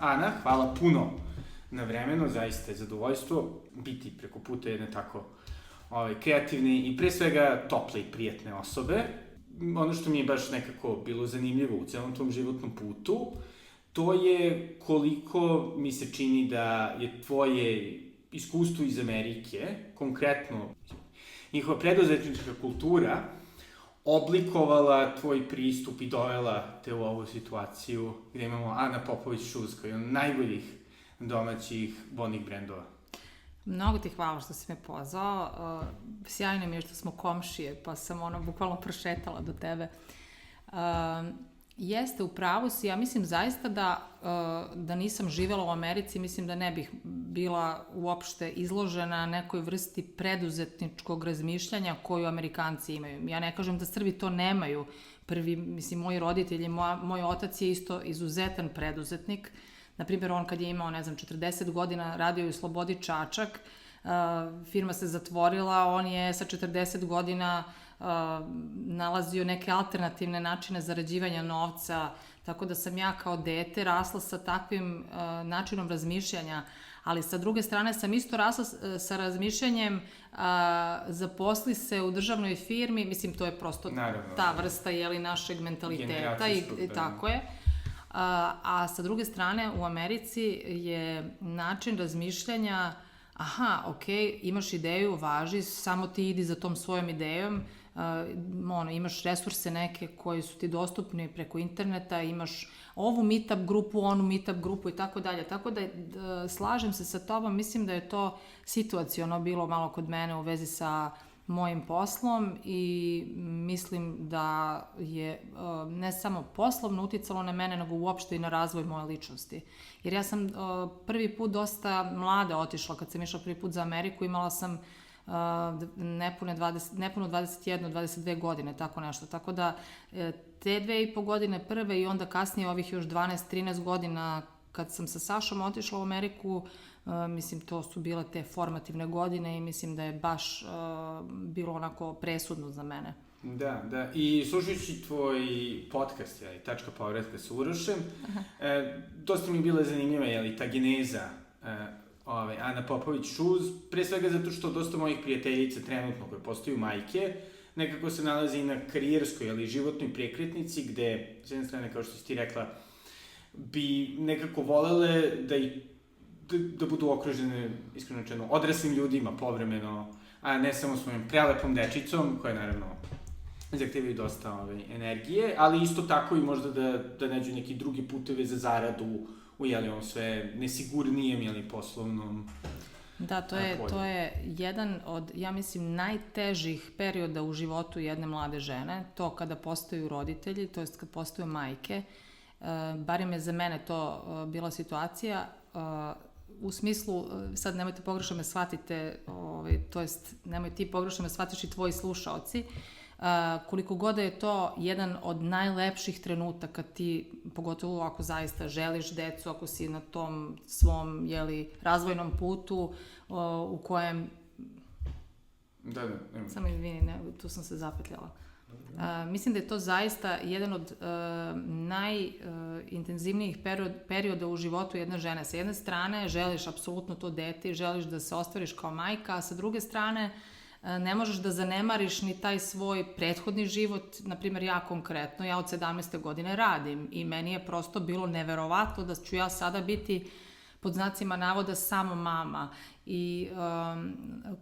Ana, hvala puno na vremenu, zaista je zadovoljstvo biti preko puta jedne tako kreativne i pre svega tople i prijatne osobe. Ono što mi je baš nekako bilo zanimljivo u celom tom životnom putu, to je koliko mi se čini da je tvoje iskustvo iz Amerike, konkretno njihova preduzetnička kultura, oblikovala tvoj pristup i dovela te u ovu situaciju gde imamo Ana Popović-Šuz, koja je od najboljih domaćih vodnih brendova. Mnogo ti hvala što si me pozvao. Sjajno mi je što smo komšije, pa sam bukvalno prošetala do tebe. Jeste, u pravu si. Ja mislim zaista da nisam živjela u Americi, mislim da ne bih bila uopšte izložena nekoj vrsti preduzetničkog razmišljanja koju Amerikanci imaju. Ja ne kažem da Srbi to nemaju. Moji roditelji, moj otac je isto izuzetan preduzetnik. Naprimjer, on kad je imao, 40 godina, radio je u Slobodi Čačak, firma se zatvorila, on je sa 40 godina nalazio neke alternativne načine zarađivanja novca, tako da sam ja kao dete rasla sa takvim načinom razmišljanja, ali sa druge strane sam isto rasla sa razmišljanjem zaposli se u državnoj firmi, mislim to je prosto ta vrsta našeg mentaliteta i tako je. A sa druge strane u Americi je način razmišljanja imaš ideju, važi, samo ti idi za tom svojom idejom, imaš resurse neke koji su ti dostupni preko interneta, imaš ovu meetup grupu, onu meetup grupu i tako dalje. Tako da slažem se sa tobom, mislim da je to situaciono bilo malo kod mene u vezi sa mojim poslom i mislim da je ne samo poslovno uticalo na mene, nego uopšte i na razvoj moje ličnosti. Jer ja sam prvi put dosta mlada otišla, kad sam išla prvi put za Ameriku, imala sam nepuno 22 godine, tako nešto. Tako da te 2,5 godine prve i onda kasnije ovih još 12-13 godina kad sam sa Sašom otišla u Ameriku, mislim to su bile te formativne godine i mislim da je baš bilo onako presudno za mene. Da. I slušajući tvoj podcast, Tačka povratka sa Urošem, dosta mi je bila zanimljiva, ta geneza Ana Popović-Šuz, pre svega zato što dosta mojih prijateljica trenutno koje postaju majke, nekako se nalazi i na karijerskoj, životnoj prekretnici, gde, s jedne strane, kao što si ti rekla, bi nekako volele da budu okružene, iskreno rečeno, odraslim ljudima povremeno, a ne samo svojom prelepom dečicom, koja naravno zahtevaju dosta energije, ali isto tako i možda da nađu neki drugi puteve za zaradu u sve nesigurnijem poslovnom polju. Da, to je jedan od, ja mislim, najtežih perioda u životu jedne mlade žene, to kada postaju roditelji, to jest kad postaju majke. Barem je za mene to bila situacija, u smislu, sad nemojte pogrešno me shvatite, to jest nemoj ti pogrešno me shvatiš i tvoji slušaoci, koliko god je to jedan od najlepših trenutaka ti, pogotovo ako zaista želiš decu, ako si na tom svom razvojnom putu u kojem... Da. Samo izvini, tu sam se zapetljala. Mislim da je to zaista jedan od najintenzivnijih perioda u životu jedne žene. Sa jedne strane želiš apsolutno to dete, želiš da se ostvariš kao majka, a sa druge strane ne možeš da zanemariš ni taj svoj prethodni život. Naprimjer, ja konkretno, ja od 17. godine radim i meni je prosto bilo neverovatno da ću ja sada biti pod znacima navoda samo mama i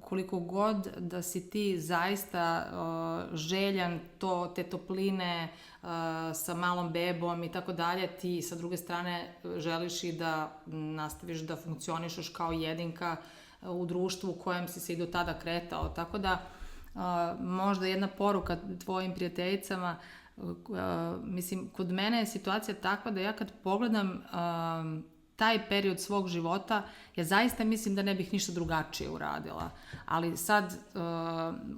koliko god da si ti zaista željan te topline sa malom bebom i tako dalje, ti sa druge strane želiš i da nastaviš da funkcionišeš kao jedinka u društvu u kojem si se i do tada kretao. Tako da možda jedna poruka tvojim prijateljicama, mislim, kod mene je situacija takva da ja kad pogledam taj period svog života, ja zaista mislim da ne bih ništa drugačije uradila. Ali sad,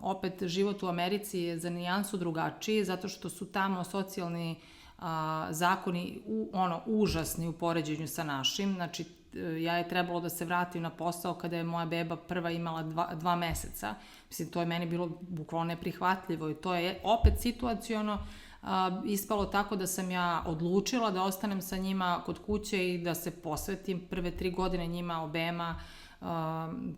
opet, život u Americi je za nijansu drugačiji, zato što su tamo socijalni zakoni užasni u poređenju sa našim. Znači, ja je trebalo da se vratim na posao kada je moja beba prva imala 2 meseca. Mislim, to je meni bilo bukvalno neprihvatljivo i to je opet situaciono ispalo tako da sam ja odlučila da ostanem sa njima kod kuće i da se posvetim prve 3 godine njima obema,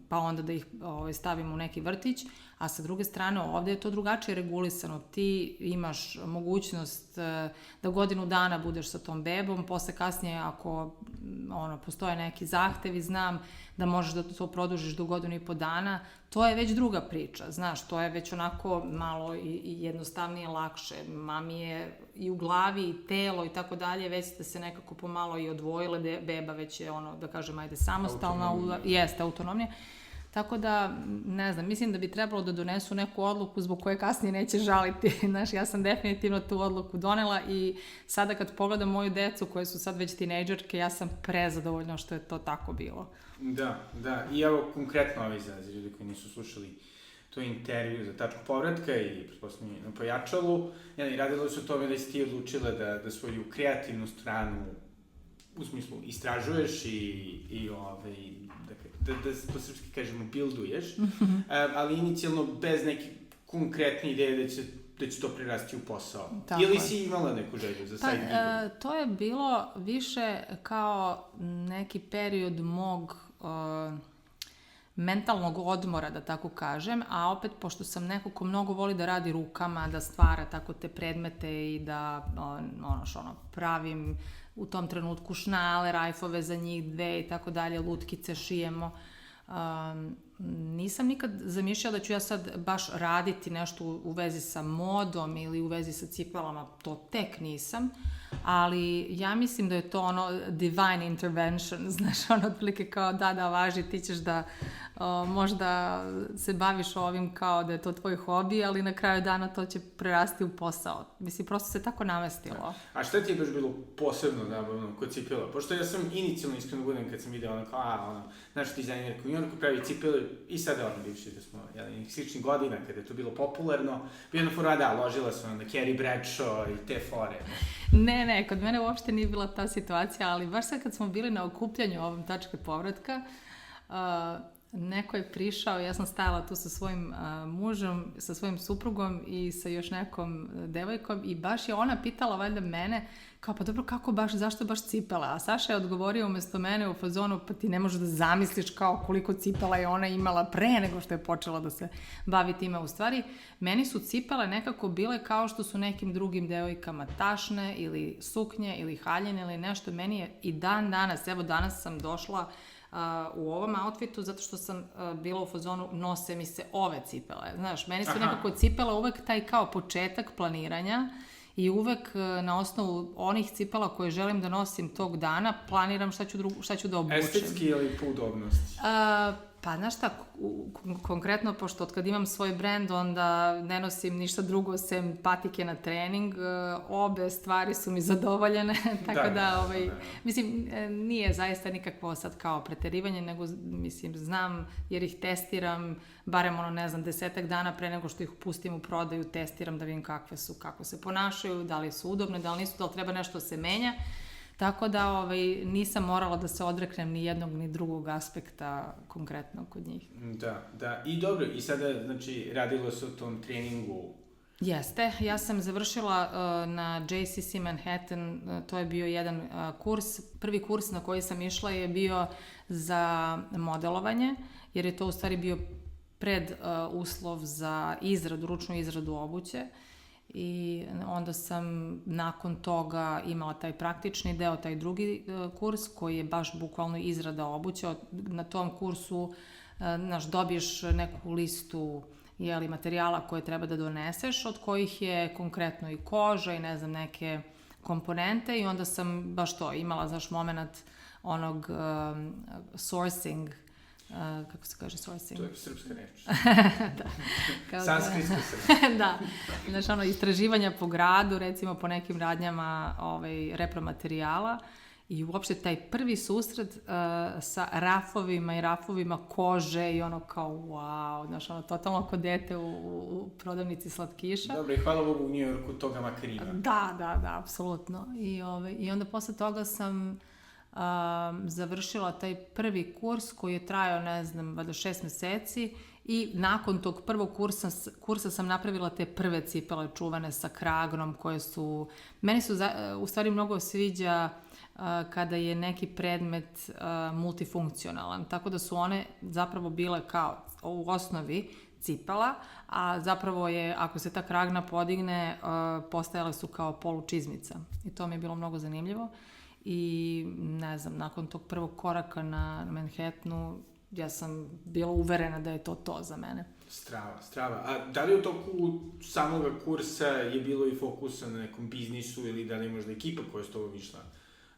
pa onda da ih stavim u neki vrtić, a sa druge strane ovde je to drugačije regulisano. Ti imaš mogućnost da godinu dana budeš sa tom bebom, posle kasnije ako postoje neki zahtevi, znam da možeš da to produžiš do 1,5 dana, to je već druga priča, znaš, to je već onako malo i jednostavnije, lakše. Mami je i u glavi i telo i tako dalje, već ste se nekako pomalo i odvojile, beba već je da kažem, ajde, samostalna, jeste autonomnija. Tako da, ne znam, mislim da bi trebalo da donesu neku odluku zbog koje kasnije neće žaliti. Znaš, ja sam definitivno tu odluku donela i sada kad pogledam moju decu koje su sad već tinejdžerke, ja sam prezadovoljna što je to tako bilo. Da. I evo konkretno ovi za ljudi koji nisu slušali to intervju za tačku povratka i pretpostavljeno na pojačalu, radilo se o tome da si ti odlučila da svoju kreativnu stranu u smislu istražuješ i da po srpski kažemo bilduješ, ali inicijalno bez neke konkretne ideje da će to prerasti u posao. Tako ili si imala neku želju za side gig? To je bilo više kao neki period mog mentalnog odmora, da tako kažem, a opet, pošto sam neko ko mnogo voli da radi rukama, da stvara tako te predmete i da pravim u tom trenutku šnale, rajfove za njih 2 i tako dalje, lutkice šijemo. Nisam nikad zamišljala da ću ja sad baš raditi nešto u vezi sa modom ili u vezi sa cipelama, to tek nisam, ali ja mislim da je to divine intervention, znaš, otprilike kao da važi, ti ćeš da možda se baviš ovim kao da je to tvoj hobi, ali na kraju dana to će prerasti u posao. Mislim, prosto se tako namestilo. A šta ti je baš bilo posebno kod cipela? Pošto ja sam inicijalno iskreno budem kad sam vidio naš dizajner koji pravi cipele i sada bivši da smo sličnih godina kada je to bilo popularno, bio fora ložila sam na Carrie Bradshaw i te fore. Ne, kod mene uopšte nije bila ta situacija, ali baš sad kad smo bili na okupljanju ovom tačke povratka, neko je prišao, ja sam stajala tu sa svojim mužem, sa svojim suprugom i sa još nekom devojkom i baš je ona pitala valjda mene kao pa dobro zašto baš cipela, a Saša je odgovorio umjesto mene u fazonu pa ti ne možeš da zamisliš kao koliko cipela je ona imala pre nego što je počela da se bavi time. U stvari, meni su cipele nekako bile kao što su nekim drugim devojkama tašne ili suknje ili haljine ili nešto. Meni je i dan danas, evo danas sam došla u ovom outfitu zato što sam bila u fazonu nose mi se ove cipele. Znaš, meni su nekako cipele uvek taj kao početak planiranja i uvek na osnovu onih cipela koje želim da nosim tog dana planiram šta ću da obučem. Estetski ili po udobnosti? Pa, znaš šta, konkretno, pošto od kad imam svoj brend, onda ne nosim ništa drugo sem patike na trening, obe stvari su mi zadovoljene, tako da, mislim, nije zaista nikakvo sad kao preterivanje, nego, mislim, znam, jer ih testiram, barem 10 dana pre nego što ih pustim u prodaju, testiram da vidim kakve su, kako se ponašaju, da li su udobne, da li nisu, da li treba nešto se menja. Tako da nisam morala da se odreknem ni jednog ni drugog aspekta konkretno kod njih. Da. I dobro, i sada, znači, radilo se o tom treningu? Jeste, ja sam završila na JCC Manhattan, to je bio jedan kurs. Prvi kurs na koji sam išla je bio za modelovanje, jer je to u stvari bio preduslov za ručnu izradu obuće. I onda sam nakon toga imala taj praktični deo, taj drugi kurs koji je baš bukvalno izrada obuće. Na tom kursu dobiješ neku listu materijala koje treba da doneseš, od kojih je konkretno i koža i neke komponente i onda sam baš to imala, moment onog sourcing, kako se kaže sourcing? To je srpska reč. Da. Sanskritska srpska. Da. Znaš, istraživanja po gradu, recimo po nekim radnjama repromaterijala i uopšte taj prvi susret sa rafovima i rafovima kože i kao wow, znaš, totalno kod dete u prodavnici slatkiša. Dobro, i hvala Bogu u New Yorku toga makar ima. Da, apsolutno. I onda posle toga sam završila taj prvi kurs koji je trajao, 6 meseci I nakon tog prvog kursa sam napravila te prve cipele čuvene sa kragnom koje su... Meni su u stvari mnogo sviđa kada je neki predmet multifunkcionalan. Tako da su one zapravo bile kao u osnovi cipela, a zapravo je, ako se ta kragna podigne, postajale su kao polučizmica. I to mi je bilo mnogo zanimljivo. I ne znam, nakon tog prvog koraka na Manhattanu, ja sam bila uverena da je to za mene. Strava. A da li u toku samoga kursa je bilo i fokusa na nekom biznisu ili da li je možda ekipa koja je s tobom išla?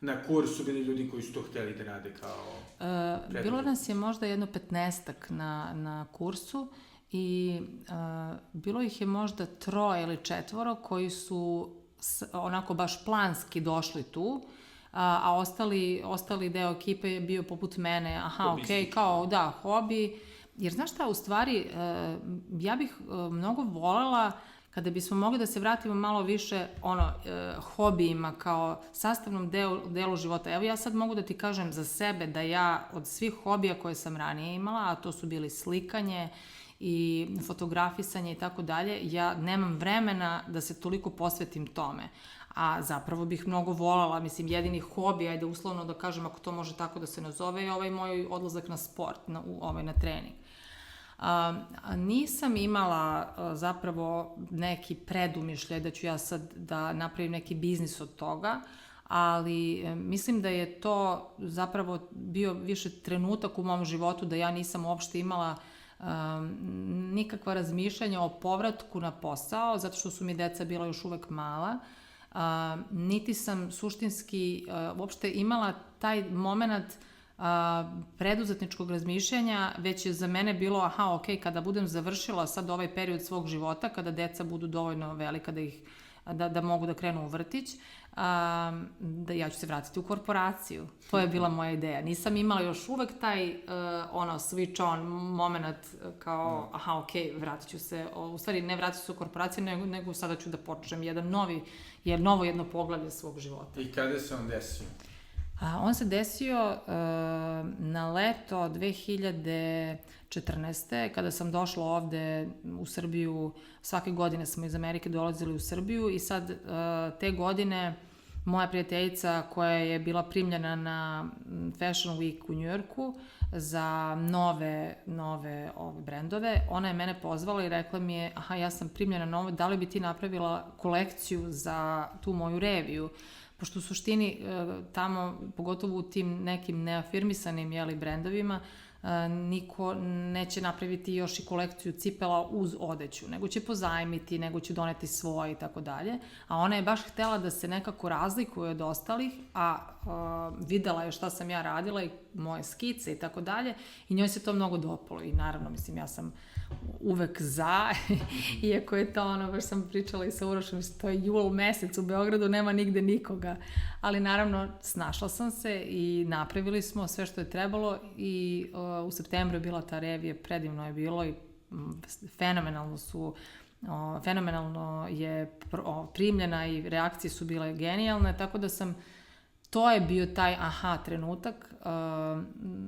Na kursu bili ljudi koji su to hteli da rade kao predmet? Bilo nas je možda jedno 15-ak na kursu i bilo ih je možda 3 ili 4 koji su onako baš planski došli tu, a ostali deo ekipe je bio poput mene, kao da, hobi. Jer znaš šta, u stvari, ja bih mnogo voljela kada bismo mogli da se vratimo malo više hobijima kao sastavnom delu života. Evo ja sad mogu da ti kažem za sebe da ja od svih hobija koje sam ranije imala, a to su bili slikanje i fotografisanje i tako dalje, ja nemam vremena da se toliko posvetim tome. A zapravo bih mnogo voljela, mislim, jedini hobi, ajde uslovno da kažem, ako to može tako da se nazove, je ovaj moj odlazak na sport, na trening. Nisam imala zapravo neki predumišljaj da ću ja sad da napravim neki biznis od toga, ali mislim da je to zapravo bio više trenutak u mom životu da ja nisam uopšte imala nikakva razmišljanja o povratku na posao, zato što su mi deca bila još uvek mala. Niti sam suštinski uopšte imala taj moment preduzetničkog razmišljanja, već je za mene bilo kada budem završila sad ovaj period svog života, kada deca budu dovoljno velika da mogu da krenu u vrtić, da ja ću se vratiti u korporaciju. To je bila moja ideja. Nisam imala još uvek taj switch on moment kao vratit ću se, u stvari ne vratit ću se u korporaciju, nego sada ću da počnem novo jedno poglavlje svog života. I kada se on desio? On se desio na leto 2014. kada sam došla ovde u Srbiju. Svake godine smo iz Amerike dolazili u Srbiju i sad te godine moja prijateljica koja je bila primljena na Fashion Week u Njujorku za nove brendove, ona je mene pozvala i rekla mi je, ja sam primljena na ovo, da li bi ti napravila kolekciju za tu moju reviju? Pošto u suštini tamo, pogotovo u tim nekim neafirmisanim brendovima, niko neće napraviti još i kolekciju cipela uz odeću, nego će pozajmiti, nego će doneti svoje i tako dalje. A ona je baš htela da se nekako razlikuje od ostalih, a videla je šta sam ja radila i moje skice i tako dalje i njoj se to mnogo dopalo i naravno, mislim, ja sam uvek za, iako je to baš sam pričala i sa Urošem, to je jul mesec, u Beogradu nema nigde nikoga, ali naravno snašla sam se i napravili smo sve što je trebalo i u septembru je bila ta revija, predivno je bilo i fenomenalno je primljena i reakcije su bile genijalne, tako da to je bio taj trenutak.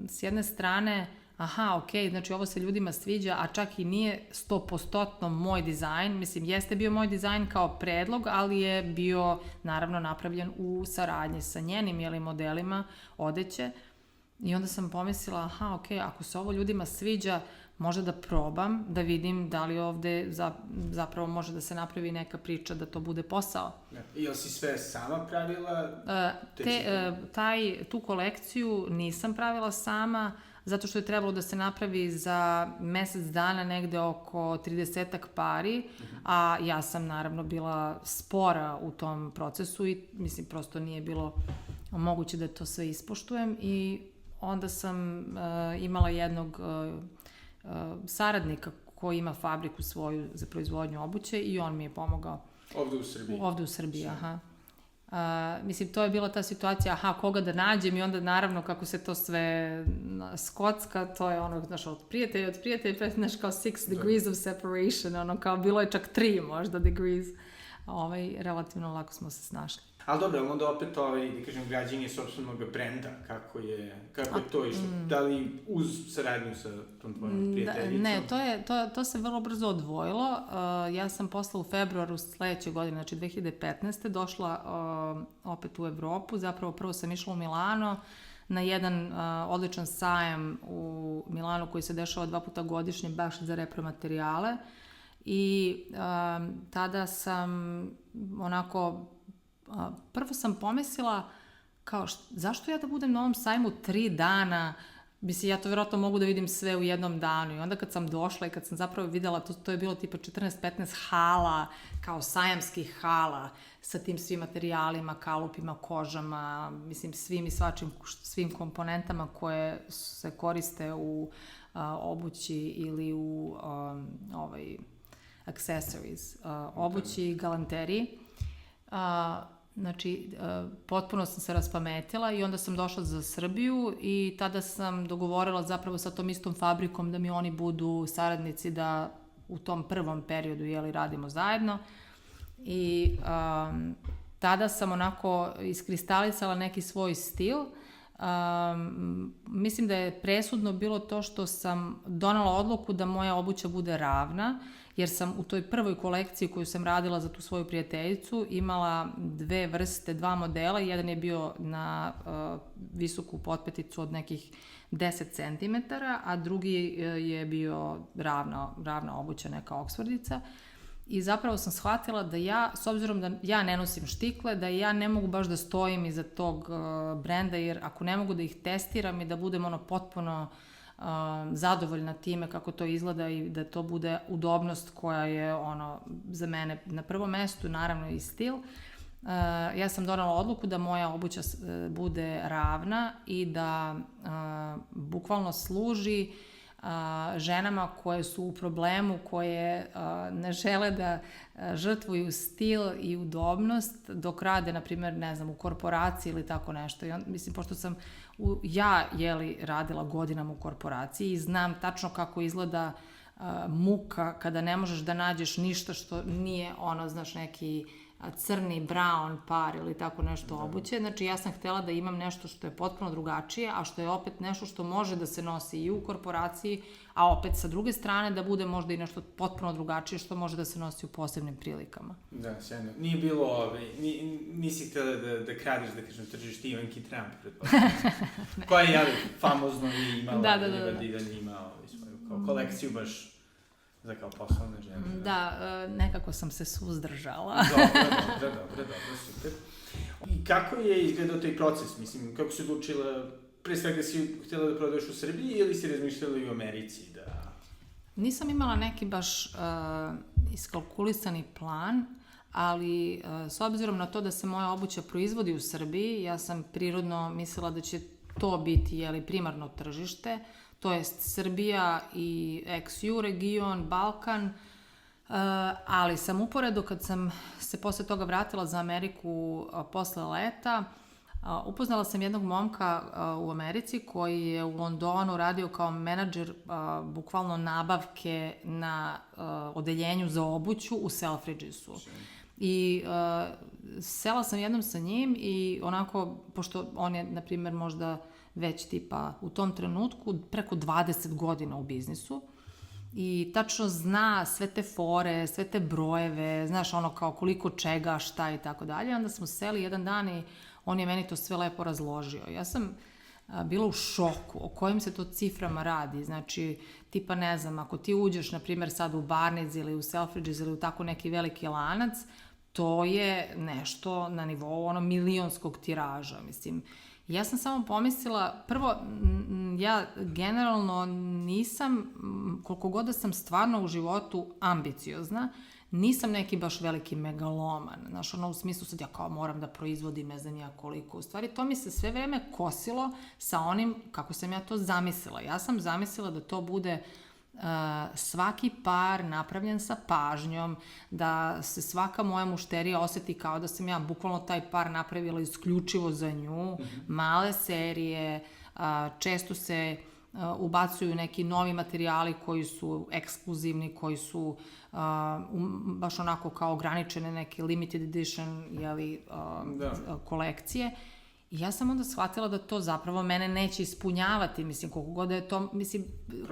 S jedne strane, znači ovo se ljudima sviđa, a čak i nije 100% moj dizajn. Mislim, jeste bio moj dizajn kao predlog, ali je bio naravno napravljen u saradnji sa njenim modelima odeće. I onda sam pomislila, ako se ovo ljudima sviđa, možda da probam, da vidim da li ovde zapravo može da se napravi neka priča da to bude posao. I jel si sve sama pravila? Tu kolekciju nisam pravila sama, zato što je trebalo da se napravi za mesec dana negde oko 30-ak pari, a ja sam naravno bila spora u tom procesu i mislim prosto nije bilo moguće da to sve ispoštujem i onda sam imala jednog saradnika koji ima fabriku svoju za proizvodnju obuće i on mi je pomogao. Ovde u Srbiji? Ovde u Srbiji, mislim, to je bila ta situacija, koga da nađem i onda naravno kako se to sve skocka, to je znaš, od prijatelja, znaš, kao 6 degrees of separation, kao bilo je čak 3 možda degrees, relativno lako smo se snašli. Ali dobro, onda opet da kažem, građenje sopstvenog brenda, kako je to išlo? Da li uz saradnju sa tom tvojom prijateljicom? Ne, to se vrlo brzo odvojilo. Ja sam posle u februaru sledeće godine, znači 2015. došla opet u Evropu. Zapravo prvo sam išla u Milano na jedan odličan sajam u Milanu koji se dešava 2 puta godišnje baš za repromaterijale. I tada sam onako, prvo sam pomislila kao zašto ja da budem na ovom sajmu 3 dana, mislim ja to vjerojatno mogu da vidim sve u jednom danu. I onda kad sam došla i kad sam zapravo videla, to je bilo tipa 14-15 hala, kao sajamskih hala sa tim svim materijalima, kalupima, kožama, mislim svim i svačim, svim komponentama koje se koriste u obući ili u accessories, obući i galanteriji. Znači, potpuno sam se raspametila i onda sam došla za Srbiju i tada sam dogovorila zapravo sa tom istom fabrikom da mi oni budu saradnici da u tom prvom periodu radimo zajedno. I tada sam onako iskristalisala neki svoj stil. Mislim da je presudno bilo to što sam donela odluku da moja obuća bude ravna, jer sam u toj prvoj kolekciji koju sam radila za tu svoju prijateljicu imala 2 vrste, 2 modela. Jedan je bio na visoku potpeticu od nekih 10 cm, a drugi je bio ravna obuća, neka oksfordica. I zapravo sam shvatila da ja, s obzirom da ja ne nosim štikle, da ja ne mogu baš da stojim iza tog brenda, jer ako ne mogu da ih testiram i da budem potpuno zadovoljna time kako to izgleda i da to bude udobnost koja je za mene na prvom mestu, naravno i stil, ja sam donela odluku da moja obuća bude ravna i da bukvalno služi ženama koje su u problemu, koje ne žele da žrtvuju stil i udobnost dok rade, na primjer, ne znam, u korporaciji ili tako nešto. I mislim, pošto sam radila godinama u korporaciji i znam tačno kako izgleda muka kada ne možeš da nađeš ništa što nije znaš, neki crni, brown par ili tako nešto obuće. Znači, ja sam htjela da imam nešto što je potpuno drugačije, a što je opet nešto što može da se nosi i u korporaciji, a opet sa druge strane da bude možda i nešto potpuno drugačije što može da se nosi u posebnim prilikama. Da, sjajno. Nije bilo, nisi htjela da kradeš, da kažem, tržište Ivanki Trump, pretpostavljam. Koja je, famozno imala, da ima svoju kolekciju baš za kao poslovne žene. Da, nekako sam se suzdržala. Dobro, super. I kako je izgledao taj proces? Mislim, kako si odlučila, pre svega si htjela da prodaješ u Srbiji ili si razmišljala i u Americi? Nisam imala neki baš iskalkulisani plan, ali s obzirom na to da se moja obuća proizvodi u Srbiji, ja sam prirodno mislila da će to biti primarno tržište, to jest Srbija i ex-EU region, Balkan, ali sam uporedo kad sam se posle toga vratila za Ameriku posle leta, upoznala sam jednog momka u Americi koji je u Londonu radio kao menadžer bukvalno nabavke na odeljenju za obuću u Selfridgesu. I sela sam jednom sa njim i onako, pošto on je, na primjer, možda već tipa u tom trenutku preko 20 godina u biznisu i tačno zna sve te fore, sve te brojeve, znaš kao koliko čega, šta i tako dalje. Onda smo seli jedan dan i on je meni to sve lepo razložio. Ja sam bila u šoku o kojim se to ciframa radi. Znači, tipa ne znam, ako ti uđeš, na primjer, sad u Barneys ili u Selfridges ili u tako neki veliki lanac, to je nešto na nivou milionskog tiraža, mislim. Ja sam samo pomislila, prvo, ja generalno nisam, koliko god da sam stvarno u životu ambiciozna, nisam neki baš veliki megaloman, znaš, u smislu sad ja kao moram da proizvodim ne znam ja koliko. U stvari, to mi se sve vreme kosilo sa onim kako sam ja to zamislila. Ja sam zamislila da to bude svaki par napravljen sa pažnjom, da se svaka moja mušterija osjeti kao da sam ja bukvalno taj par napravila isključivo za nju, male serije, često se ubacuju neki novi materijali koji su ekskluzivni, koji su baš onako kao ograničene neke limited edition kolekcije. I ja sam onda shvatila da to zapravo mene neće ispunjavati, mislim, koliko god je to, mislim,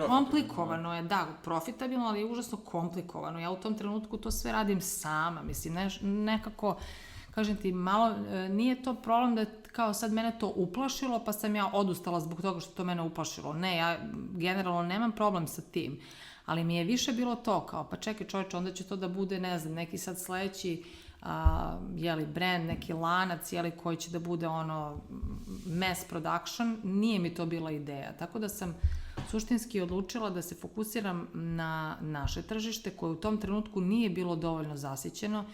komplikovano je, da, profitabilno, ali je užasno komplikovano. Ja u tom trenutku to sve radim sama, mislim, nekako, kažem ti, malo, nije to problem da kao sad mene to uplašilo, pa sam ja odustala zbog toga što to mene uplašilo. Ne, ja generalno nemam problem sa tim, ali mi je više bilo to kao, pa čekaj čovječe, onda će to da bude, ne znam, neki sad sledeći brand, neki lanac, koji će da bude ono mass production, nije mi to bila ideja. Tako da sam suštinski odlučila da se fokusiram na naše tržište, koje u tom trenutku nije bilo dovoljno zasićeno.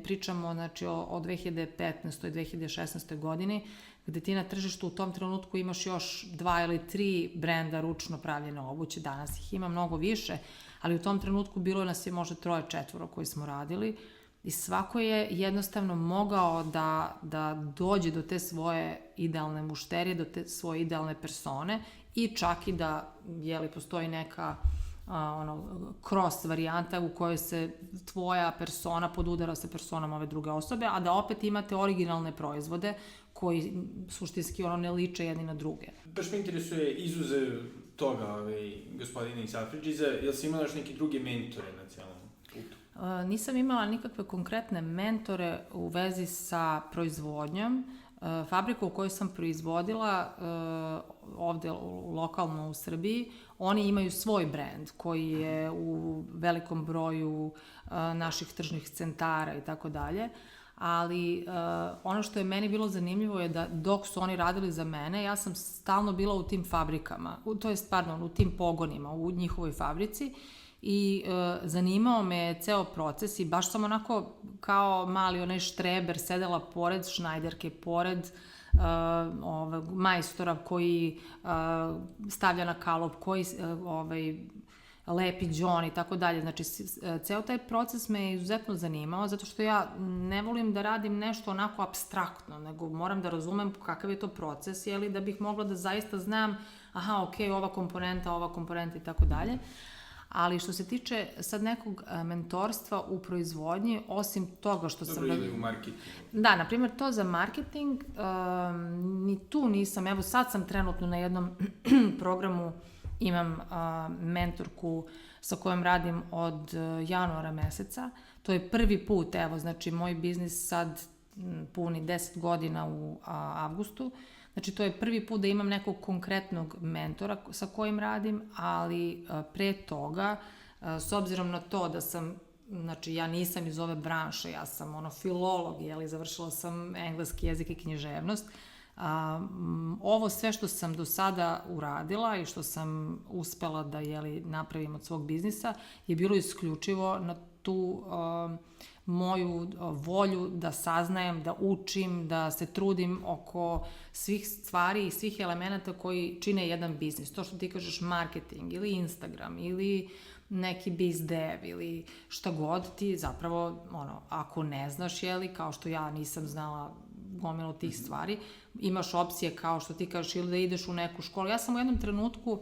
Pričamo znači o 2015. i 2016. godini, gde ti na tržištu u tom trenutku imaš još 2 ili 3 brenda ručno pravljene obuće, danas ih ima mnogo više, ali u tom trenutku bilo nas je možda 3-4 koji smo radili i svako je jednostavno mogao da dođe do te svoje idealne mušterije, do te svoje idealne persone i čak i da postoji neka cross varijanta u kojoj se tvoja persona podudara sa personom ove druge osobe, a da opet imate originalne proizvode koji suštinski ne liče jedni na druge. Baš me interesuje izuzev toga, gospodine iz Selfridges-a, jel si imala još neki drugi mentore na cijelom putu? Nisam imala nikakve konkretne mentore u vezi sa proizvodnjom. Fabrika u kojoj sam proizvodila ovde lokalno u Srbiji, oni imaju svoj brend koji je u velikom broju naših tržnih centara i tako dalje, ali ono što je meni bilo zanimljivo je da dok su oni radili za mene, ja sam stalno bila u tim fabrikama, u tim pogonima, u njihovoj fabrici i zanimao me ceo proces i baš sam onako kao mali onaj štreber sedela pored šnajderke, pored majstora koji stavlja na kalop, koji lepi džon i tako dalje. Znači, ceo taj proces me je izuzetno zanimao, zato što ja ne volim da radim nešto onako apstraktno, nego moram da razumem kakav je to proces, da bih mogla da zaista znam, ova komponenta i tako dalje. Ali što se tiče sad nekog mentorstva u proizvodnji, osim toga što sam... Dobro, ili u marketingu. Da, na primjer, to za marketing, ni tu nisam, evo sad sam trenutno na jednom programu, imam mentorku sa kojom radim od januara meseca. To je prvi put, evo, znači moj biznis sad puni 10 godina u avgustu. Znači, to je prvi put da imam nekog konkretnog mentora sa kojim radim, ali pre toga, s obzirom na to da sam, znači, ja nisam iz ove branše, ja sam filolog, završila sam engleski jezik i književnost. Ovo sve što sam do sada uradila i što sam uspela da napravim od svog biznisa je bilo isključivo na tu moju volju da saznajem, da učim, da se trudim oko svih stvari i svih elemenata koji čine jedan biznis. To što ti kažeš marketing ili Instagram ili neki biz dev ili šta god ti zapravo, ako ne znaš, kao što ja nisam znala gomilu tih stvari, imaš opcije kao što ti kažeš ili da ideš u neku školu. Ja sam u jednom trenutku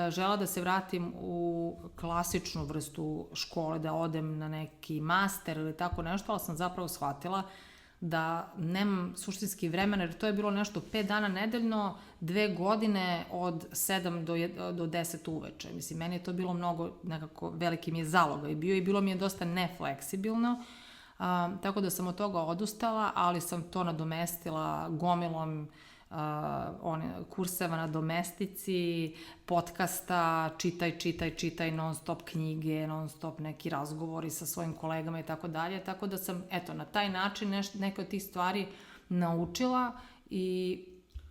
žela da se vratim u klasičnu vrstu škole, da odem na neki master ili tako nešto, ali sam zapravo shvatila da nemam suštinski vremena, jer to je bilo nešto 5 dana nedeljno, 2 godine od 7 do 10 uveče. Mislim, meni je to bilo mnogo, nekako veliki mi je zalogaj bio i bilo mi je dosta nefleksibilno, tako da sam od toga odustala, ali sam to nadomestila gomilom kurseva na domestici, podcasta, čitaj, non stop knjige, non stop neki razgovori sa svojim kolegama i tako dalje, tako da sam, na taj način neke od tih stvari naučila i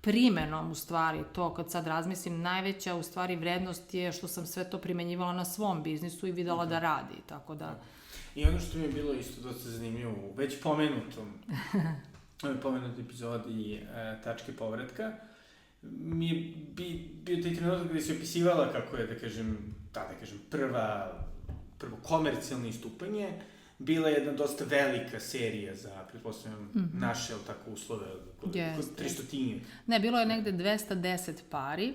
primenom, u stvari, to kad sad razmislim, najveća u stvari vrednost je što sam sve to primenjivala na svom biznisu i videla da radi, tako da... I ono što mi je bilo isto dosta zanimljivo, već pomenutoj epizodi Tačke povratka, mi je bio taj trenutak gde si opisivala kako je, prvo komercijalno istupanje, bila je jedna dosta velika serija za, pretpostavljam, naše, uslove, 300-tinje. Ne, bilo je negde 210 pari,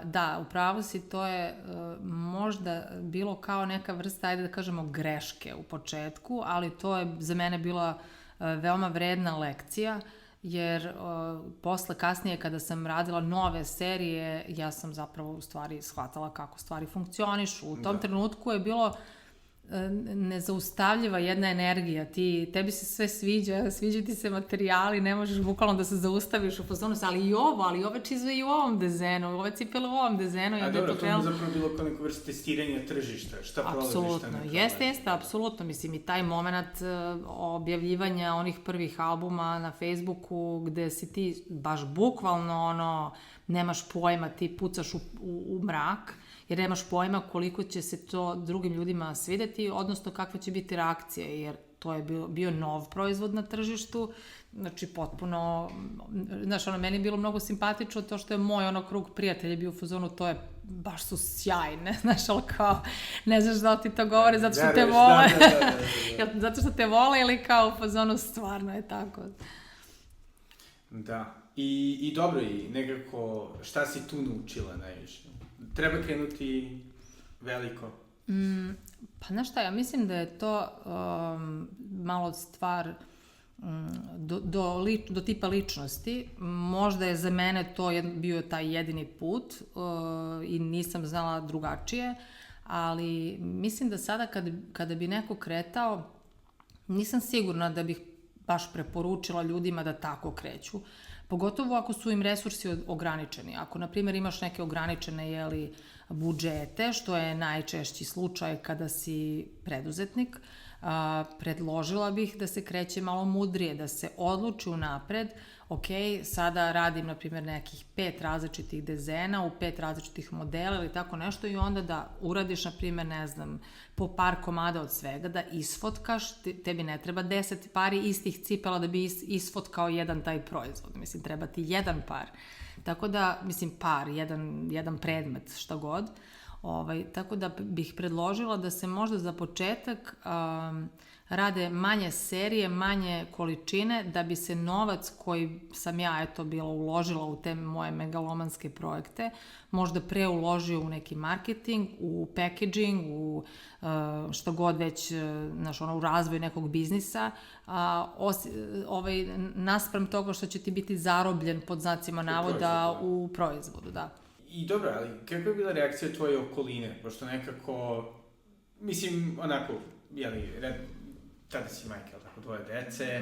Da, upravo si, to je možda bilo kao neka vrsta, ajde da kažemo, greške u početku, ali to je za mene bila veoma vredna lekcija, jer posle, kasnije, kada sam radila nove serije, ja sam zapravo u stvari shvatala kako stvari funkcionišu. U tom trenutku je bilo nezaustavljiva jedna energija, tebi se sve sviđa ti se materijali, ne možeš bukvalno da se zaustaviš u fazonu, ali ove čizve i u ovom dezenu, ove cipele u ovom dezenu. A dobro, to je zapravo bilo kao neka vrsta testiranja tržišta, šta prolaziš, šta ne prolaziš. Jeste, apsolutno, mislim, i taj moment objavljivanja onih prvih albuma na Facebooku, gde si ti baš bukvalno nemaš pojma, ti pucaš u mrak, jer nemaš pojma koliko će se to drugim ljudima svideti, odnosno kakva će biti reakcija, jer to je bio nov proizvod na tržištu, znači potpuno, znaš, meni je bilo mnogo simpatično to što je moj krug prijatelja bio u fazonu, baš su sjajne, znaš, ali kao, ne znaš da li ti to govore zato što te vole, zato što te vole ili kao u fazonu stvarno je tako. Da, i dobro, i nekako, šta si tu naučila najviše? Treba krenuti veliko? Pa znaš šta, ja mislim da je to malo stvar do tipa ličnosti. Možda je za mene to bio taj jedini put i nisam znala drugačije, ali mislim da sada kada bi neko kretao, nisam sigurna da bih baš preporučila ljudima da tako kreću. Pogotovo ako su im resursi ograničeni. Ako, na primjer, imaš neke ograničene budžete, što je najčešći slučaj kada si preduzetnik, predložila bih da se kreće malo mudrije, da se odluči unapred, ok, sada radim, na primjer, nekih 5 različitih dezena u 5 različitih modela ili tako nešto i onda da uradiš, na primjer, ne znam, po par komada od svega, da isfotkaš, tebi ne treba 10 pari istih cipela da bi isfotkao jedan taj proizvod, mislim, treba ti jedan par. Tako da, mislim, par, jedan predmet, šta god. Tako da bih predložila da se možda za početak rade manje serije, manje količine, da bi se novac koji sam ja bila uložila u te moje megalomanske projekte, možda preuložio u neki marketing, u packaging, u što god već, u razvoj nekog biznisa, naspram toga što će ti biti zarobljen pod znacima navoda u proizvodu, da. I dobro, ali kako je bila reakcija tvoje okoline? Pošto nekako, mislim, onako, tada si majka, tako, dvoje dece,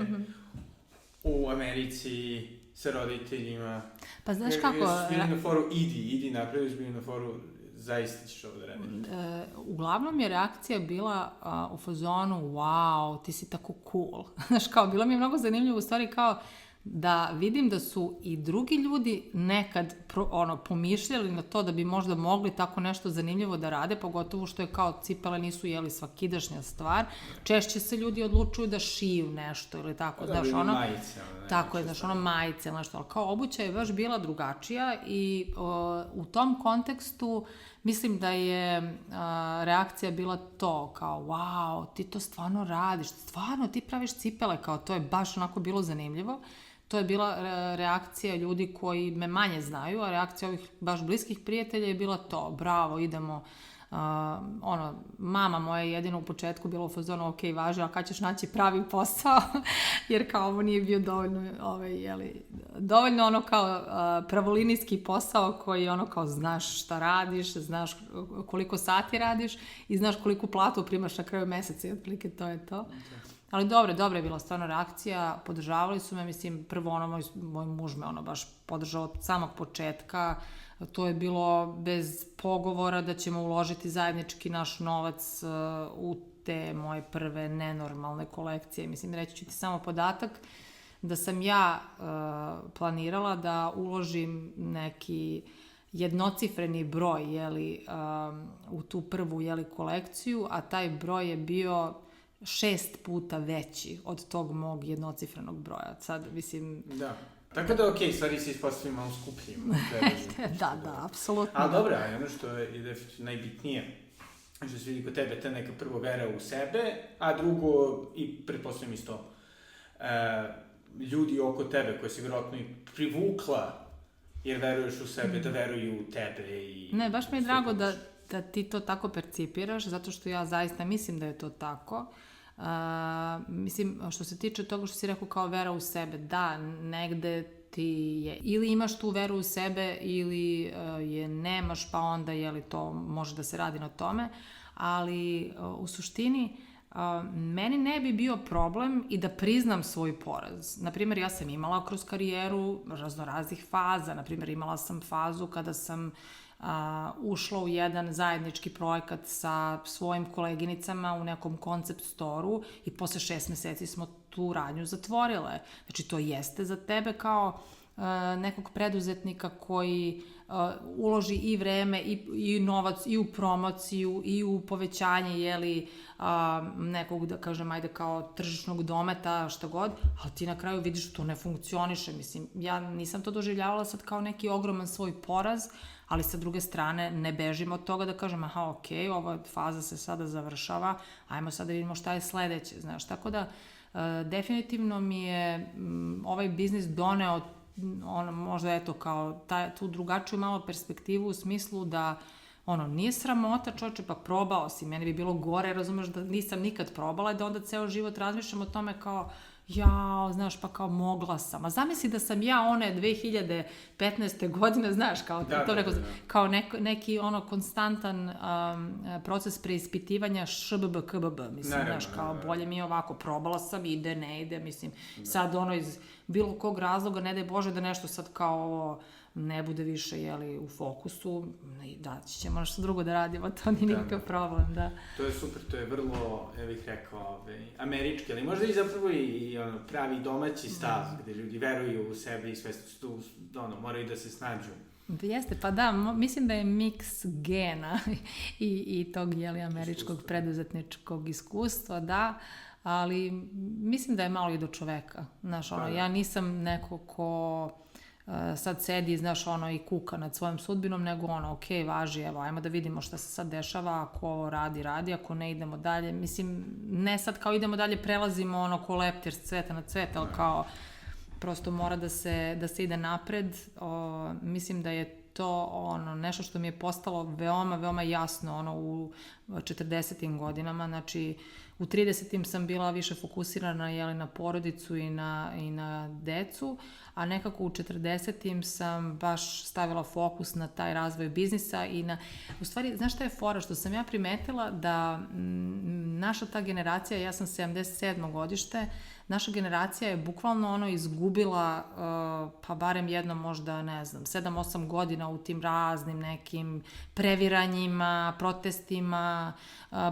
u Americi, sa roditeljima. Pa znaš kako... Bili na foru, idi napraviš, bili na foru, zaista ćeš ovo da radiš. Uglavnom je reakcija bila u fazonu, wow, ti si tako cool. Znaš, kao, bilo mi je mnogo zanimljivo, u stvari kao, da vidim da su i drugi ljudi nekad pomišljali na to da bi možda mogli tako nešto zanimljivo da rade, pogotovo što je kao cipele nisu svakidašnja stvar. Češće se ljudi odlučuju da šiju nešto ili tako. Da, ili majice. Tako je, majice, nešto, ali kao obuća je baš bila drugačija i u tom kontekstu mislim da je reakcija bila to, kao wow, ti to stvarno radiš, stvarno ti praviš cipele, kao to je baš onako bilo zanimljivo. To je bila reakcija ljudi koji me manje znaju, a reakcija ovih baš bliskih prijatelja je bila to, bravo, idemo, mama moja jedino u početku bila u fazonu, ok, važi, a kad ćeš naći pravi posao, jer kao ovo nije bio dovoljno kao pravolinijski posao koji kao znaš šta radiš, znaš koliko sati radiš i znaš koliko platu primaš na kraju meseca i otprilike to je to. Ali dobra je bila stvarno reakcija, podržavali su me, mislim, prvo moj muž me baš podržao od samog početka, to je bilo bez pogovora da ćemo uložiti zajednički naš novac u te moje prve nenormalne kolekcije. Mislim, reći ću ti samo podatak da sam ja planirala da uložim neki jednocifreni broj u tu prvu kolekciju, a taj broj je bio 6 puta veći od tog mog jednocifrenog broja. Sad, mislim... Da. Tako da, okej, stvari se ispostavljaju malo skupljima. Da, apsolutno. Ali dobro, a ono što je definitivno najbitnije, što se vidi kod tebe, ta neka prvo vera u sebe, a drugo, i pretpostavljam isto, ljudi oko tebe, koje si vjerojatno i privukla, jer veruješ u sebe, da veruju u tebe i... Ne, baš mi je drago da ti to tako percipiraš, zato što ja zaista mislim da je to tako. Mislim, što se tiče toga što si rekao kao vera u sebe, da, negde ti je, ili imaš tu veru u sebe, ili je nemaš, pa onda to može da se radi na tome, ali u suštini meni ne bi bio problem i da priznam svoj poraz. Naprimjer, ja sam imala kroz karijeru raznoraznih faza. Naprimjer, imala sam fazu kada sam ušla u jedan zajednički projekat sa svojim koleginicama u nekom koncept storu i posle 6 meseci smo tu radnju zatvorile. Znači, to jeste za tebe kao nekog preduzetnika koji uloži i vreme i novac i u promociju i u povećanje nekog, da kažem, ajde kao tržišnog dometa, šta god, ali ti na kraju vidiš to ne funkcioniše. Mislim, ja nisam to doživljavala sad kao neki ogroman svoj poraz, ali sa druge strane ne bežim od toga da kažem aha, okej, ova faza se sada završava, ajmo sad da vidimo šta je sledeće, znaš, tako da definitivno mi je ovaj biznis doneo možda kao tu drugačiju malo perspektivu u smislu da nije sramota, čoveče, pa probao si, meni bi bilo gore, razumeš, da nisam nikad probala i da onda ceo život razmišljam o tome kao jao, znaš, pa kao mogla sam. A zamisli da sam ja one 2015. godine, znaš, kao neki konstantan proces preispitivanja ŠBB, mislim, znaš, kao bolje mi je ovako, probala sam, ide, ne ide, mislim, sad iz bilo kog razloga, ne daj Bože da nešto sad kao ovo ne bude više, u fokusu, da, ćemo nešto drugo da radimo, to nije nikakav problem, da. To je super, to je vrlo, ja bih rekao, američki, ali možda i zapravo i pravi domaći stav, gde ljudi veruju u sebe i sve tu, moraju da se snađu. Jeste, pa da, mislim da je miks gena i tog, američkog preduzetničkog iskustva, da, ali mislim da je malo i do čoveka, znaš, ja nisam neko ko sad sedi, znaš, i kuka nad svojom sudbinom, nego okej, važi, evo, ajmo da vidimo šta se sad dešava, ako radi, ako ne idemo dalje, mislim, ne sad kao idemo dalje, prelazimo ko leptir s cveta na cvet, ali kao, prosto mora da se ide napred, mislim da je to nešto što mi je postalo veoma, veoma jasno u 40. godinama, znači u 30. sam bila više fokusirana na porodicu i na decu, a nekako u 40. sam baš stavila fokus na taj razvoj biznisa i u stvari, znaš šta je fora, što sam ja primetila da naša ta generacija, ja sam 77. godište, naša generacija je bukvalno izgubila pa barem jedno možda, ne znam, 7-8 godina u tim raznim nekim previranjima, protestima,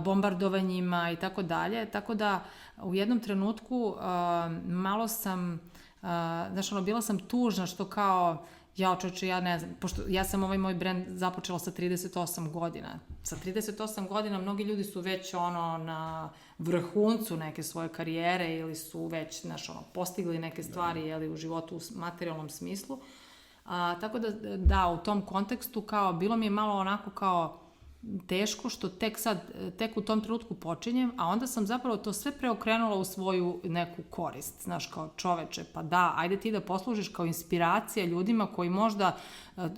bombardovanjima i tako dalje, tako da u jednom trenutku malo sam, znaš, bila sam tužna što kao, ja ne znam, pošto ja sam ovaj moj brend započela sa 38 godina. Sa 38 godina mnogi ljudi su već na vrhuncu neke svoje karijere ili su već, znaš, postigli neke stvari u životu u materijalnom smislu. Tako da, u tom kontekstu kao, bilo mi je malo onako kao teško što tek u tom trenutku počinjem, a onda sam zapravo to sve preokrenula u svoju neku korist, znaš, kao čoveče, pa da, ajde ti da poslužiš kao inspiracija ljudima koji možda,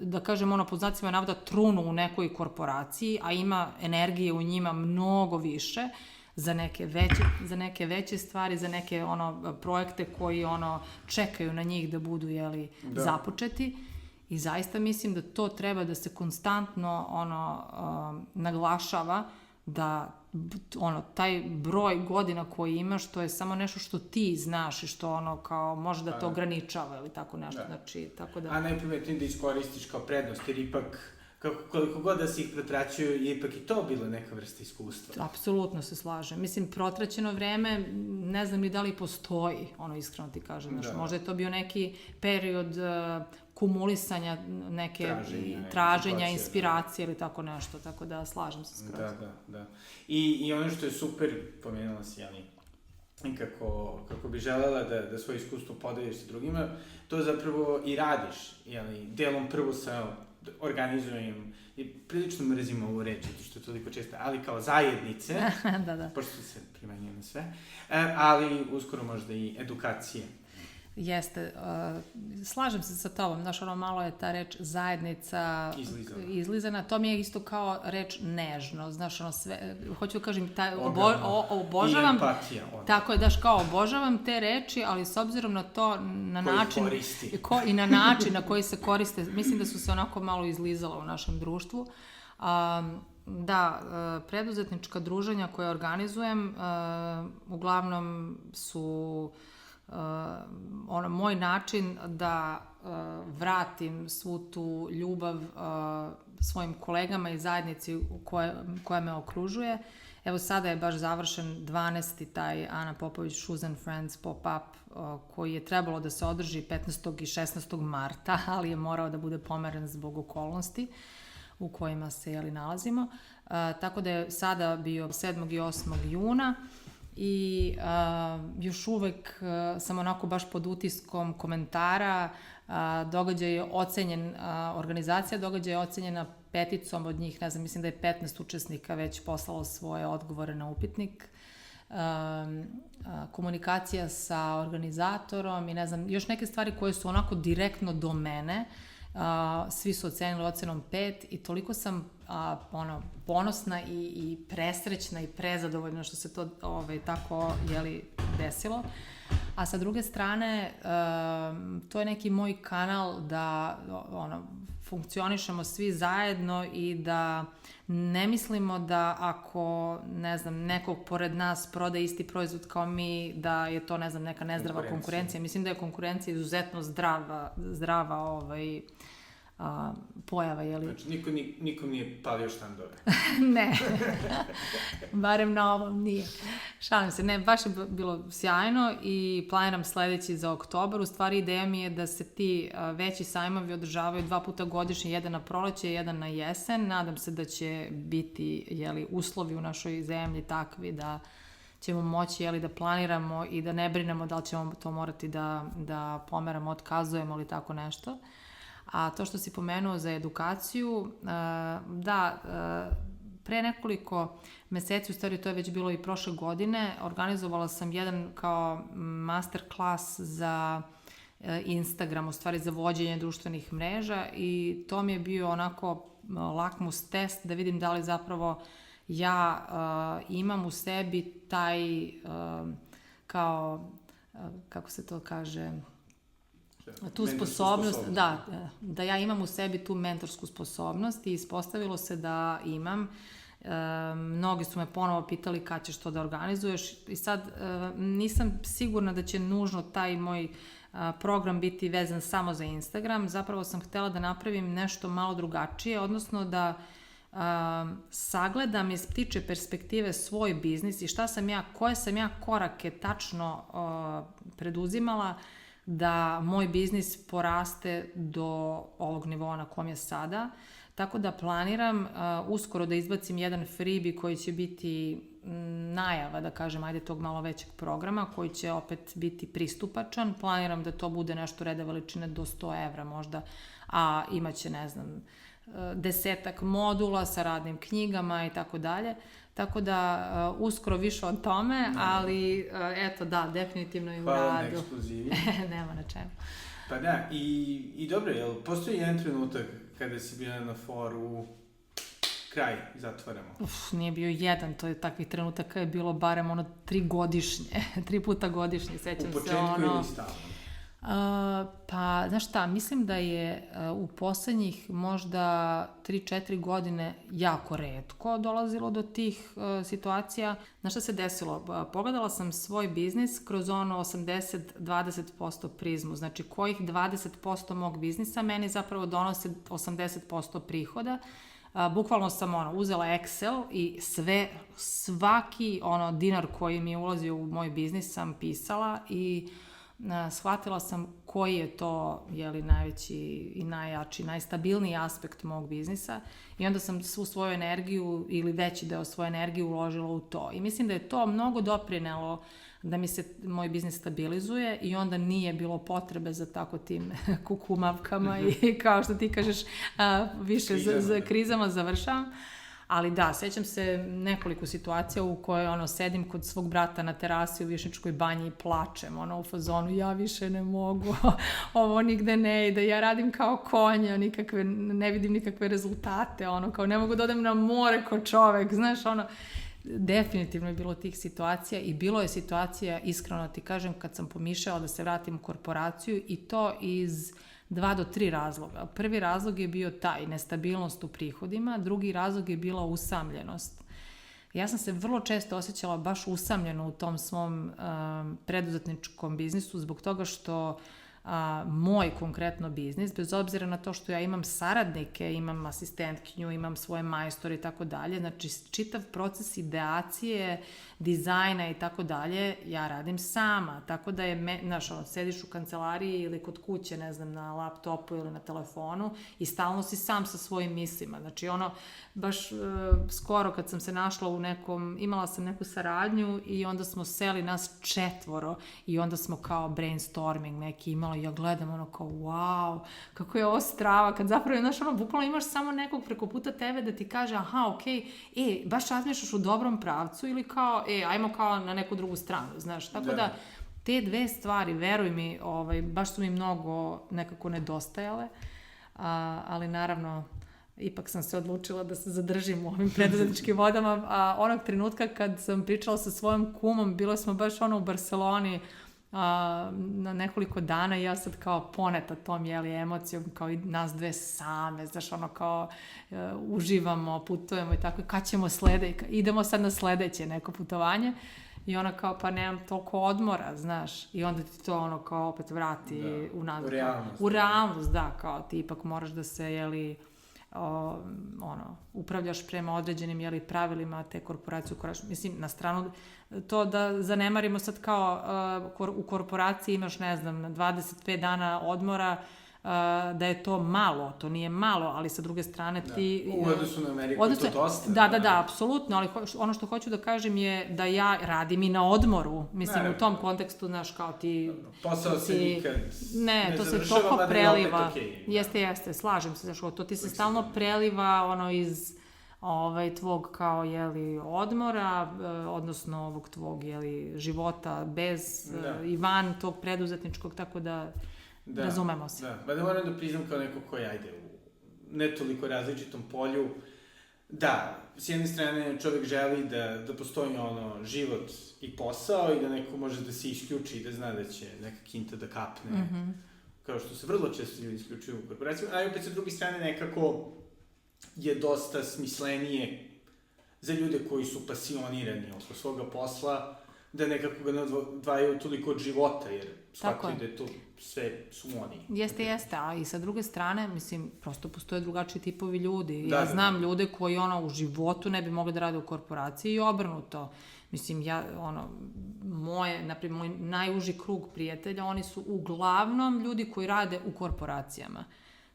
da kažem, pod znacima navoda, trunu u nekoj korporaciji, a ima energije u njima mnogo više, za neke veće stvari, za neke projekte koji čekaju na njih da budu započeti. I zaista mislim da to treba da se konstantno naglašava, da taj broj godina koji imaš, to je samo nešto što ti znaš i što kao može da te ograničava ili tako nešto. Znači, tako da... A najprimetnije da iskoristiš kao prednost, jer ipak koliko god da si ih protraćuju, je ipak i to bilo neka vrsta iskustva. Apsolutno se slažem. Mislim, protraćeno vreme, ne znam ni da li postoji, iskreno ti kažem. Možda je to bio neki period kumulisanja neke traženja, inspiracije ili tako nešto, tako da slažem se skroz. Da. I ono što je super, pomenula si, kako bi želela da svoje iskustvo podeliš sa drugima, to zapravo i radiš, delom prvo sa organizujem, i prilično mrzim ovu reč, što je toliko često, ali kao zajednice, da. Pošto se primanjuje na sve, ali uskoro možda i edukacije. Jeste, slažem se sa tobom, znaš, ono malo je ta reč zajednica izlizana, to mi je isto kao reč nežno, znaš, ono sve, hoću da kažem, obožavam, i empatija, tako je, daš, kao obožavam te reči, ali s obzirom na to, na način, i na način na koji se koriste, mislim da su se onako malo izlizala u našem društvu. Da, preduzetnička druženja koje organizujem, uglavnom su moj način da vratim svu tu ljubav svojim kolegama i zajednici koja me okružuje. Evo sada je baš završen 12. taj Ana Popović Shoes and Friends pop-up koji je trebalo da se održi 15. i 16. marta, ali je morao da bude pomeren zbog okolnosti u kojima se nalazimo. Tako da je sada bio 7. i 8. juna i još uvek sam onako baš pod utiskom komentara. Događaj je ocenjen, organizacija događaja je ocenjena 5 od njih, ne znam, mislim da je 15 učesnika već poslalo svoje odgovore na upitnik. Komunikacija sa organizatorom i ne znam, još neke stvari koje su onako direktno do mene. Svi su ocenili ocenom 5 i toliko sam ponosna i presrećna i prezadovoljna što se to tako desilo. A sa druge strane, to je neki moj kanal da funkcionišemo svi zajedno i da ne mislimo da ako, ne znam, nekog pored nas prodaje isti proizvod kao mi, da je to, ne znam, neka nezdrava konkurencija. Mislim da je konkurencija izuzetno zdrava pojava, Znači, nikom nije palio štandove. Ne, barem na ovom nije. Šalim se, ne, baš je bilo sjajno i planiram sledeći za oktobar. U stvari ideja mi je da se ti veći sajmovi održavaju 2 puta godišnje, jedan na proleće i jedan na jesen. Nadam se da će biti uslovi u našoj zemlji takvi da ćemo moći da planiramo i da ne brinemo da li ćemo to morati da pomeramo, otkazujemo ili tako nešto. A to što si pomenuo za edukaciju, pre nekoliko meseci, u stvari to je već bilo i prošle godine, organizovala sam jedan kao master klas za Instagram, u stvari za vođenje društvenih mreža i to mi je bio onako lakmus test da vidim da li zapravo ja imam u sebi taj kao, kako se to kaže, tu sposobnost, da ja imam u sebi tu mentorsku sposobnost i ispostavilo se da imam. Mnogi su me ponovo pitali kad ćeš to da organizuješ i sad nisam sigurna da će nužno taj moj program biti vezan samo za Instagram. Zapravo sam htjela da napravim nešto malo drugačije, odnosno da sagledam iz ptiče perspektive svoj biznis i koje sam ja korake tačno preduzimala da moj biznis poraste do ovog nivoa na kom je sada. Tako da planiram uskoro da izbacim jedan freebie koji će biti najava, da kažem, tog malo većeg programa, koji će opet biti pristupačan. Planiram da to bude nešto reda veličine do 100 evra možda, a imaće, ne znam, 10 modula sa radnim knjigama i tako dalje. Tako da uskoro više o tome, ali eto da, definitivno i u radu. Hvala na ekskluzivi. Nema na čemu. Pa da, i dobro, jel postoji jedan trenutak kada si bila na foru kraj, zatvaramo? Nije bio jedan, to je takvih trenutaka je bilo barem 3 godišnje, 3 puta godišnje, sećam se. U početku ili stalno? Pa, znaš šta, mislim da je u poslednjih možda 3-4 godine jako retko dolazilo do tih situacija. Znaš šta se desilo? Pogledala sam svoj biznis kroz 80-20% prizmu. Znači, kojih 20% mog biznisa meni zapravo donose 80% prihoda. Bukvalno sam uzela Excel i svaki dinar koji mi je ulazio u moj biznis sam pisala i shvatila sam koji je to najveći i najjači, najstabilniji aspekt mog biznisa i onda sam svu svoju energiju ili veći deo svoje energije uložila u to. I mislim da je to mnogo doprinelo da mi se moj biznis stabilizuje i onda nije bilo potrebe za tako tim kukumavkama i kao što ti kažeš više za krizama završavam. Ali da, sećam se nekoliko situacija u kojoj sedim kod svog brata na terasi u Višnjičkoj banji i plačem, u fazonu, ja više ne mogu, ovo nigde ne ide, ja radim kao konja, ne vidim nikakve rezultate, kao ne mogu da odem na more ko čovek, znaš, definitivno je bilo tih situacija i bilo je situacija, iskreno ti kažem, kad sam pomišljala da se vratim u korporaciju i to iz 2 do 3 razloga. Prvi razlog je bio taj, nestabilnost u prihodima, drugi razlog je bila usamljenost. Ja sam se vrlo često osjećala baš usamljeno u tom svom preduzetničkom biznisu zbog toga što moj konkretno biznis, bez obzira na to što ja imam saradnike, imam asistentkinju, imam svoje majstore i tako dalje, znači čitav proces ideacije, dizajna i tako dalje, ja radim sama, tako da je, znaš, sediš u kancelariji ili kod kuće, ne znam, na laptopu ili na telefonu i stalno si sam sa svojim mislima, znači baš skoro kad sam se našla imala sam neku saradnju i onda smo seli nas 4 i onda smo kao brainstorming neki imali, ja gledam kao wow, kako je ovo strava, kad zapravo, znaš, bukvalno imaš samo nekog preko puta tebe da ti kaže, aha, okej, baš razmišljaš u dobrom pravcu ili kao, ajmo kao na neku drugu stranu, znaš, tako da te 2 stvari, veruj mi, baš su mi mnogo nekako nedostajale, ali naravno, ipak sam se odlučila da se zadržim u ovim preduzetničkim vodama, a onog trenutka kad sam pričala sa svojom kumom, bilo smo baš u Barceloni na nekoliko dana i ja sad kao poneta tom emocijom, kao i nas 2 same, znaš, kao uživamo, putujemo i tako, kad ćemo idemo sad na sledeće neko putovanje i ona kao, pa nemam toliko odmora, znaš, i onda ti to kao opet vrati u realnost, da, kao ti ipak moraš da se, upravljaš prema određenim pravilima te korporacije, mislim, na stranu to da zanemarimo sad kao u korporaciji imaš, ne znam, 25 dana odmora, da je to malo, to nije malo, ali sa druge strane ti... U odnosu na Ameriku je to dosta. Da, apsolutno, ali ono što hoću da kažem je da ja radim i na odmoru, mislim, u tom kontekstu, znaš, kao ti... Posao se nikad ne to se toliko preliva. Jeste, slažem se, znaš, to ti se stalno preliva, iz tvog kao, odmora, odnosno ovog tvog, života bez i van tog preduzetničkog, tako da... razumemo se. Da, da moram da priznam kao neko koji ajde u ne toliko različitom polju. Da, s jedne strane čovjek želi da postoji život i posao i da neko može da se isključi i da zna da će neka kinta da kapne, kao što se vrlo često ljudi isključuju u korporaciju, a opet sa druge strane nekako je dosta smislenije za ljude koji su pasionirani oko svoga posla, da nekako ga ne odvajaju toliko od života, jer shvataju da je to sve su oni. Jeste, a i sa druge strane, mislim, prosto postoje drugačiji tipovi ljudi. Ja znam ljude koji u životu ne bi mogli da rade u korporaciji i obrnuto. Mislim, naprimjer, moj najuži krug prijatelja, oni su uglavnom ljudi koji rade u korporacijama.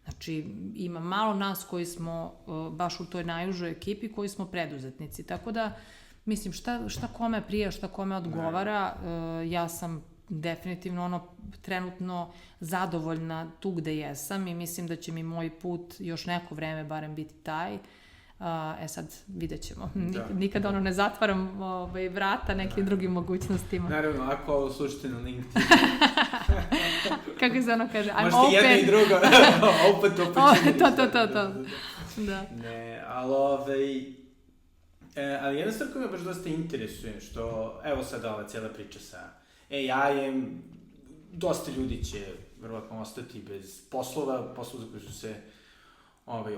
Znači, ima malo nas koji smo baš u toj najužoj ekipi koji smo preduzetnici, tako da mislim, šta kome prija, šta kome odgovara, ja sam definitivno trenutno zadovoljna tu gde jesam i mislim da će mi moj put još neko vreme barem biti taj. Sad vidjet ćemo. Nikad ne zatvaram vrata nekim drugim mogućnostima. Naravno, ako ovo slušate na LinkedIn. Kako se kaže? I'm možete open. Jedno i drugo. Opet. Da. Ne, ali jedna stvar koja me baš dosta interesuje, što, evo sada ova cijela priča sa AI-em, dosta ljudi će verovatno ostati bez poslova za koje su se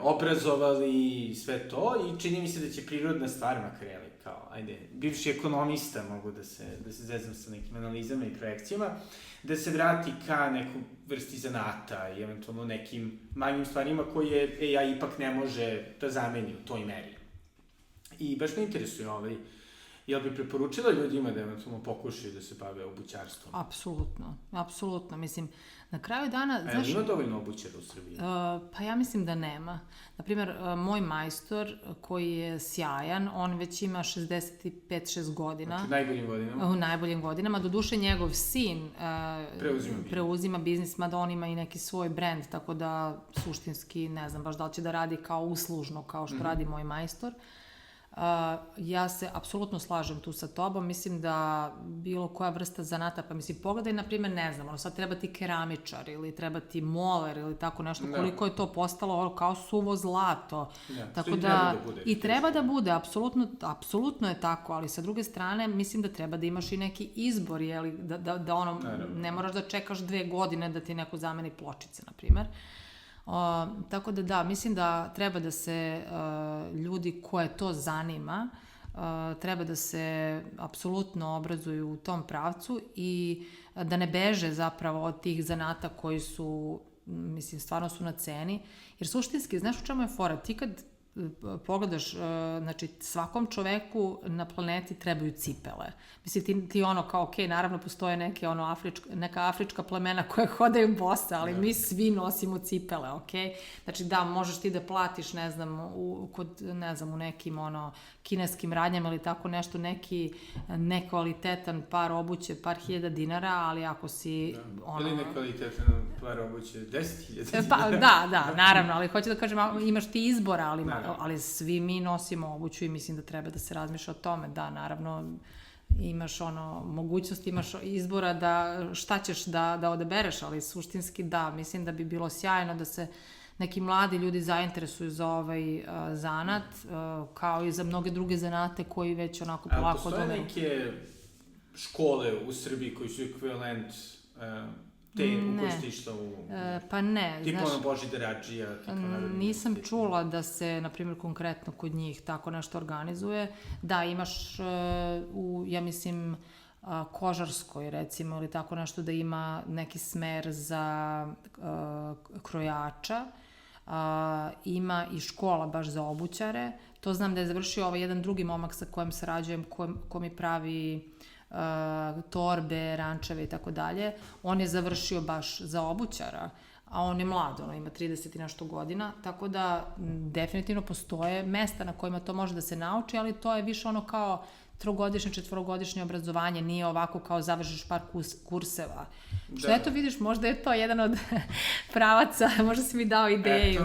obrazovali i sve to, i čini mi se da će prirodna stvar makar, kao, bivši ekonomista, mogu da se zezam sa nekim analizama i projekcijama, da se vrati ka neku vrsti zanata i eventualno nekim manjim stvarima koje AI ipak ne može da zameni u toj meri. I baš me interesuje, jel bi preporučila ljudima da eventualno pokušaju da se bave obućarstvom? Apsolutno. Mislim, na kraju dana... A jel ima dovoljno obućara u Srbiji? Pa ja mislim da nema. Naprimjer, moj majstor koji je sjajan, on već ima 65-6 godina. Znači, najboljim godinama? U najboljim godinama. Doduše, njegov sin preuzima biznis, mada on ima i neki svoj brand, tako da suštinski ne znam baš da li će da radi kao uslužno, kao što radi moj majstor. Ja se apsolutno slažem tu sa tobom, mislim da bilo koja vrsta zanata, pa mislim pogledaj na primjer, ne znam, sad treba ti keramičar ili treba ti moler ili tako nešto, koliko je to postalo kao suvo zlato. Tako da, i treba da bude, apsolutno je tako, ali sa druge strane mislim da treba da imaš i neki izbor, jeli, da ono, ne moraš da čekaš 2 godine da ti neko zameni pločice, na primjer. Tako da, mislim da treba da se ljudi koje to zanima, treba da se apsolutno obrazuju u tom pravcu i da ne beže zapravo od tih zanata koji su, mislim, stvarno su na ceni. Jer suštinski, znaš u čemu je fora? Ti kad pogledaš, znači svakom čoveku na planeti trebaju cipele. Mislim, ti ono kao, ok, naravno postoje neke neka afrička plemena koje hodaju bosa, ali mi svi nosimo cipele, ok? Znači da, možeš ti da platiš, ne znam, u nekim kineskim radnjama ili tako nešto, neki nekvalitetan par obuće, par hiljada dinara, ali ako si... Ili nekvalitetan par obuće, 10.000 Pa, da, naravno, ali hoću da kažem, imaš ti izbora, ali svi mi nosimo obuću i mislim da treba da se razmišlja o tome. Da, naravno, imaš mogućnost, imaš izbora da šta ćeš da odabereš, ali suštinski da, mislim da bi bilo sjajno da se neki mladi ljudi zainteresuju za ovaj zanat, kao i za mnoge druge zanate koji već onako polako domeru. Ali postoje neke škole u Srbiji koji su ekvivalent te u kojoj ste išla u... Pa ne, tipa ono Božidar Adžija. Nisam čula da se, na primjer, konkretno kod njih tako nešto organizuje. Da, imaš ja mislim, Kožarskoj, recimo, ili tako nešto da ima neki smer za krojača. Ima i škola baš za obućare. To znam da je završio jedan drugi momak sa kojim sarađujem, ko mi pravi torbe, rančeve i tako dalje. On je završio baš za obućara, a on je mlad, ima 30 i nešto godina, tako da definitivno postoje mesta na kojima to može da se nauči, ali to je više kao 3-godišnje, 4-godišnje obrazovanje, nije ovako kao završiš par kurseva. Što eto vidiš, možda je to jedan od pravaca, možda si mi dao ideju.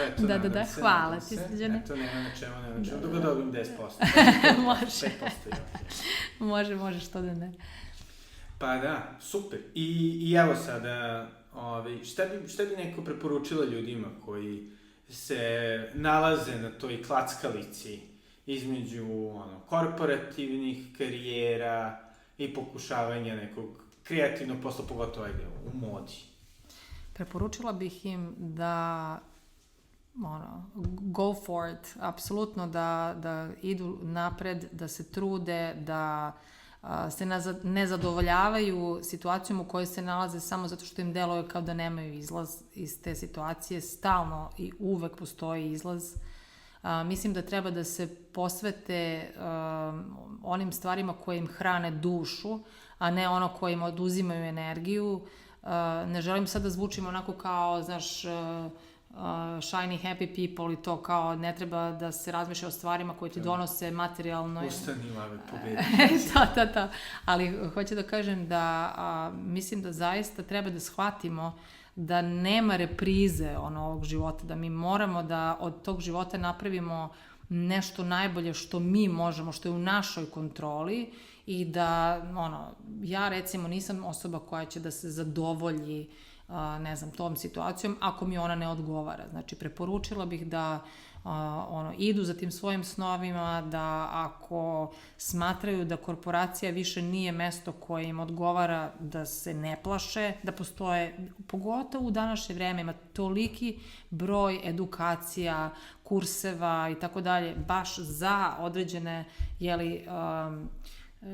Eto, da, hvala ti, Srđane. Eto, nema na čemu, dok dobim 10%. Može. 5% može, što da ne. Pa da, super. I evo sada, šta bi neko preporučila ljudima koji se nalaze na toj klackalici između korporativnih karijera i pokušavanja nekog kreativnog posla, pogotovo u modi? Preporučila bih im da go for it, apsolutno da idu napred, da se trude, da se ne zadovoljavaju situacijom u kojoj se nalaze samo zato što im deluje kao da nemaju izlaz iz te situacije. Stalno i uvek postoji izlaz. Mislim da treba da se posvete onim stvarima koje im hrane dušu, a ne koje im oduzimaju energiju. Ne želim sad da zvučim onako kao, znaš, shiny happy people i to kao ne treba da se razmišlja o stvarima koje ti donose materijalno. Ustani lave pobedi. Da. Ali hoću da kažem da mislim da zaista treba da shvatimo da nema reprize ovog života, da mi moramo da od tog života napravimo nešto najbolje što mi možemo, što je u našoj kontroli i da, ja recimo nisam osoba koja će da se zadovolji, ne znam, tom situacijom ako mi ona ne odgovara. Znači, preporučila bih da idu za tim svojim snovima, da ako smatraju da korporacija više nije mesto koje im odgovara, da se ne plaše, da postoje, pogotovo u današnje vreme, ima toliki broj edukacija, kurseva i tako dalje, baš za određene,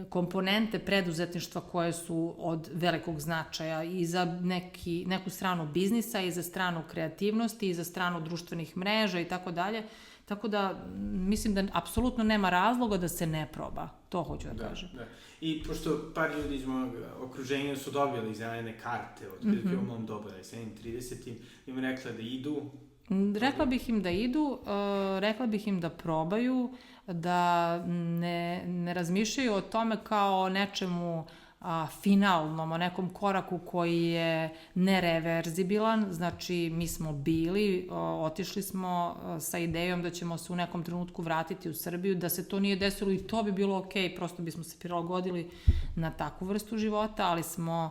komponente preduzetništva koje su od velikog značaja i za neku stranu biznisa i za stranu kreativnosti i za stranu društvenih mreža i tako dalje. Tako da mislim da apsolutno nema razloga da se ne proba. To hoću da kažem. Da. I pošto par ljudi iz mojeg okruženja su dobili zelene karte od prilike u mom dobu, da je 30, im rekla da idu. Rekla bih im da idu, rekla bih im da probaju, da ne razmišljaju o tome kao o nečemu finalnom, o nekom koraku koji je nereverzibilan, znači mi smo bili, otišli smo sa idejom da ćemo se u nekom trenutku vratiti u Srbiju, da se to nije desilo i to bi bilo okej, prosto bismo se prilagodili na takvu vrstu života, ali smo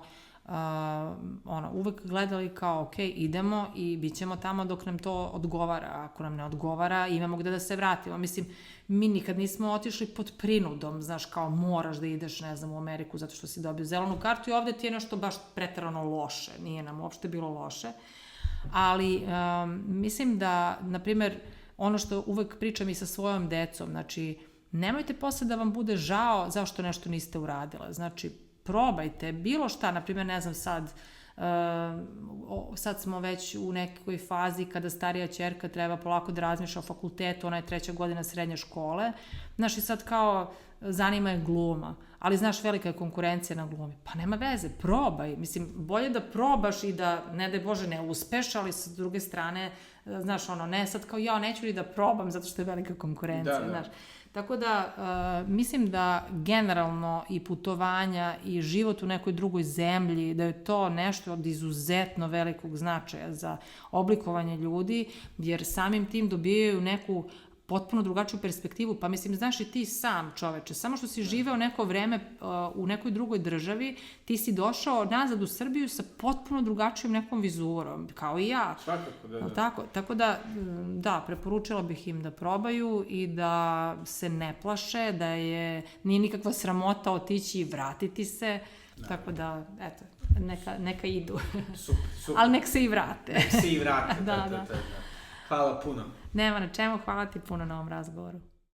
uvek gledali kao idemo i bit ćemo tamo dok nam to odgovara, ako nam ne odgovara imamo gde da se vratimo. Mislim, mi nikad nismo otišli pod prinudom, znaš, kao moraš da ideš, ne znam, u Ameriku zato što si dobio zelenu kartu i ovde ti je nešto baš preterano loše, nije nam uopšte bilo loše, ali mislim da, na primer, ono što uvek pričam i sa svojom decom, znači, nemojte posle da vam bude žao zašto nešto niste uradile, znači, probajte, bilo šta, na primjer, ne znam sad smo već u nekoj fazi kada starija ćerka treba polako da razmišlja o fakultetu, ona je 3. godina srednje škole, znaš, i sad kao zanima je gluma, ali znaš, velika je konkurencija na glumi, pa nema veze, probaj, mislim, bolje da probaš i da, ne daj Bože, ne uspeš, ali sa druge strane, znaš, ne sad kao ja neću li da probam zato što je velika konkurencija, znaš. Tako da, mislim da generalno i putovanja i život u nekoj drugoj zemlji, da je to nešto od izuzetno velikog značaja za oblikovanje ljudi, jer samim tim dobijaju neku potpuno drugačiju perspektivu, pa mislim, znaš i ti sam, čoveče, samo što si živeo neko vreme u nekoj drugoj državi, ti si došao nazad u Srbiju sa potpuno drugačijom nekom vizurom, kao i ja. Svakako, da. Tako da, da, preporučila bih im da probaju i da se ne plaše, da nije nikakva sramota otići i vratiti se, tako da, eto, neka idu. Super. Ali nek se i vrate. Nek se i vrate, da. Hvala puno. Nema na čemu, hvala ti puno na ovom razgovoru.